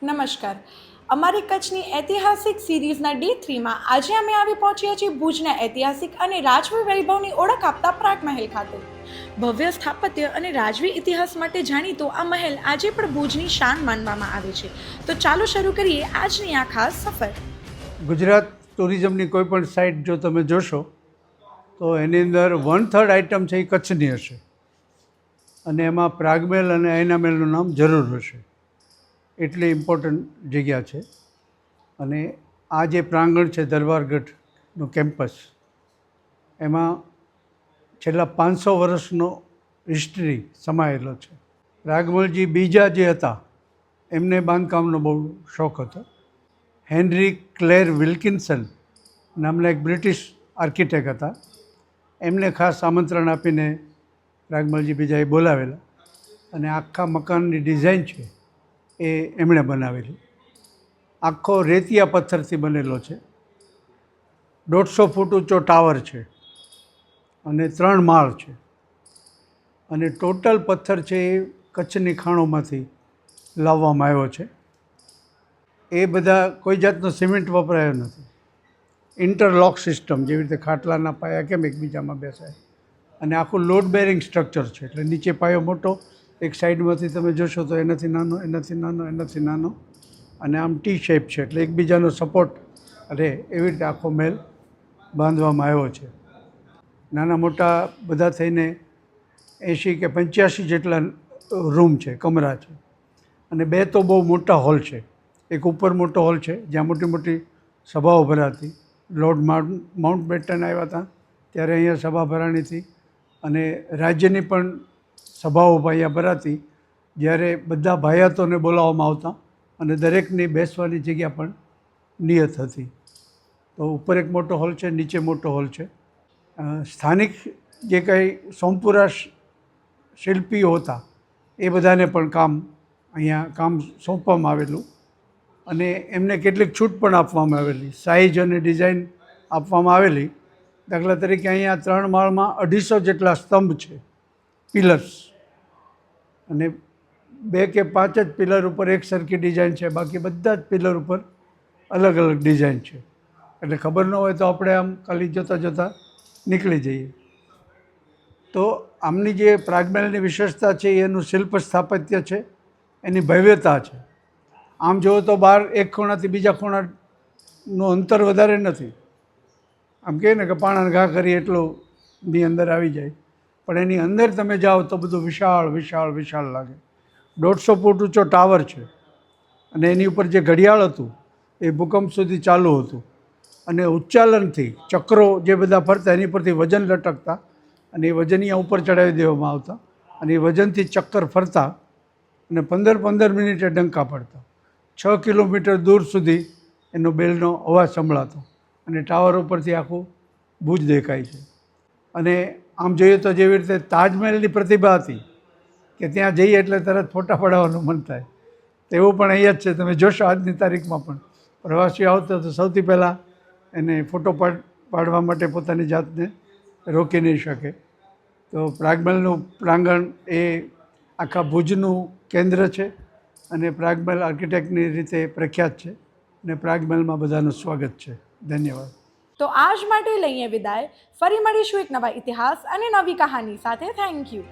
નમસ્કાર. અમારી કચ્છની ઐતિહાસિક સિરીઝના D3માં આજે અમે આવી પહોંચ્યા છીએ ભુજના ઐતિહાસિક અને રાજવી વૈભવની ઓળખ આપતા પ્રાગ મહેલ ખાતે. ભવ્ય સ્થાપત્ય અને રાજવી ઇતિહાસ માટે જાણીતો આ મહેલ આજે પણ ભુજની શાન માનવામાં આવે છે. તો ચાલો શરૂ કરીએ આજની આ ખાસ સફર. ગુજરાત ટુરિઝમની કોઈ પણ સાઇટ જો તમે જોશો તો એની અંદર 1/3 આઇટમ છે એ કચ્છની હશે અને એમાં પ્રાગમહેલ અને આયનામહેલનું નામ જરૂર હશે. એટલી ઇમ્પોર્ટન્ટ જગ્યા છે. અને આ જે પ્રાંગણ છે દરબારગઢનું કેમ્પસ, એમાં છેલ્લા 500 વર્ષનો હિસ્ટ્રી સમાયેલો છે. પ્રાગમલજી બીજા જે હતા એમને બાંધકામનો બહુ શોખ હતો. હેનરી ક્લેર વિલ્કિન્સન નામના એક બ્રિટિશ આર્કિટેક્ટ હતા. એમને ખાસ આમંત્રણ આપીને પ્રાગમલજી બીજાએ બોલાવેલા અને આખા મકાનની ડિઝાઇન છે એ એમણે બનાવેલી. આખો રેતિયા પથ્થરથી બનેલો છે. 150 ફૂટ ઊંચો ટાવર છે અને 3 માળ છે. અને ટોટલ પથ્થર છે એ કચ્છની ખાણોમાંથી લાવવામાં આવ્યો છે. એ બધા કોઈ જાતનો સિમેન્ટ વપરાયો નથી. ઇન્ટરલોક સિસ્ટમ, જેવી રીતે ખાટલાના પાયા કેમ એકબીજામાં બેસાય, અને આખું લોડ બેરિંગ સ્ટ્રક્ચર છે. એટલે નીચે પાયો મોટો, એક સાઈડમાંથી તમે જોશો તો એનાથી નાનો, એનાથી નાનો, એનાથી નાનો, અને આમ ટી શેપ છે. એટલે એકબીજાનો સપોર્ટ રહે એવી રીતે આખો મહેલ બાંધવામાં આવ્યો છે. નાના મોટા બધા થઈને 80 કે 85 જેટલા રૂમ છે, કમરા છે. અને 2 તો બહુ મોટા હોલ છે. એક ઉપર મોટો હોલ છે જ્યાં મોટી મોટી સભાઓ ભરાતી. લોર્ડ માઉન્ટ બેટન આવ્યા હતા ત્યારે અહીંયા સભા ભરાણી હતી, અને રાજ્યની પણ સભાઓ અહીંયા ભરાતી જ્યારે બધા ભાયાતોને બોલાવવામાં આવતા, અને દરેકની બેસવાની જગ્યા પણ નિયત હતી. તો ઉપર એક મોટો હોલ છે, નીચે મોટો હોલ છે. સ્થાનિક જે કંઈ સોમપુરા શિલ્પીઓ હતા એ બધાને પણ અહીંયા કામ સોંપવામાં આવેલું, અને એમને કેટલીક છૂટ પણ આપવામાં આવેલી, સાઇઝ અને ડિઝાઇન આપવામાં આવેલી. દાખલા તરીકે અહીંયા 3 માળમાં 250 જેટલા સ્તંભ છે, પિલર્સ, અને 2 કે 5 જ પિલર ઉપર એક સરખી ડિઝાઇન છે. બાકી બધા જ પિલર ઉપર અલગ અલગ ડિઝાઇન છે. એટલે ખબર ન હોય તો આપણે આમ ખાલી જોતાં જોતાં નીકળી જઈએ. તો આમની જે પ્રાગમહેલની વિશેષતા છે એનું શિલ્પ સ્થાપત્ય છે, એની ભવ્યતા છે. આમ જુઓ તો બહાર એક ખૂણાથી બીજા ખૂણાનું અંતર વધારે નથી. આમ કહે ને કે પાણાને ઘા કરી એટલુંની અંદર આવી જાય, પણ એની અંદર તમે જાઓ તો બધું વિશાળ વિશાળ વિશાળ લાગે. 150 ફૂટ ઊંચો ટાવર છે, અને એની ઉપર જે ઘડિયાળ હતું એ ભૂકંપ સુધી ચાલુ હતું, અને ઉચ્ચાલનથી ચક્રો જે બધા ફરતા એની પરથી વજન લટકતા, અને એ વજન અહીંયા ઉપર ચડાવી દેવામાં આવતા, અને એ વજનથી ચક્કર ફરતા, અને 15 મિનિટે ડંકા પડતા. 6 કિલોમીટર દૂર સુધી એનો બેલનો અવાજ સંભળાતો, અને ટાવર ઉપરથી આખું ભુજ દેખાય છે. અને આમ જોઈએ તો જેવી રીતે તાજમહેલની પ્રતિભા હતી કે ત્યાં જઈએ એટલે તરત ફોટા પડાવવાનું મન થાય, તેવું પણ અહીંયા જ છે. તમે જોશો આજની તારીખમાં પણ પ્રવાસીઓ આવતા તો સૌથી પહેલાં એને ફોટો પાડવા માટે પોતાની જાતને રોકી નહીં શકે. તો પ્રાગમહેલનું પ્રાંગણ એ આખા ભુજનું કેન્દ્ર છે, અને પ્રાગમહેલ આર્કિટેક્ટની રીતે પ્રખ્યાત છે, અને પ્રાગમહેલમાં બધાનું સ્વાગત છે. ધન્યવાદ. તો આજ માટે લઈએ વિદાય. ફરી મળીશું એક નવા ઇતિહાસ અને નવી કહાની સાથે. Thank you.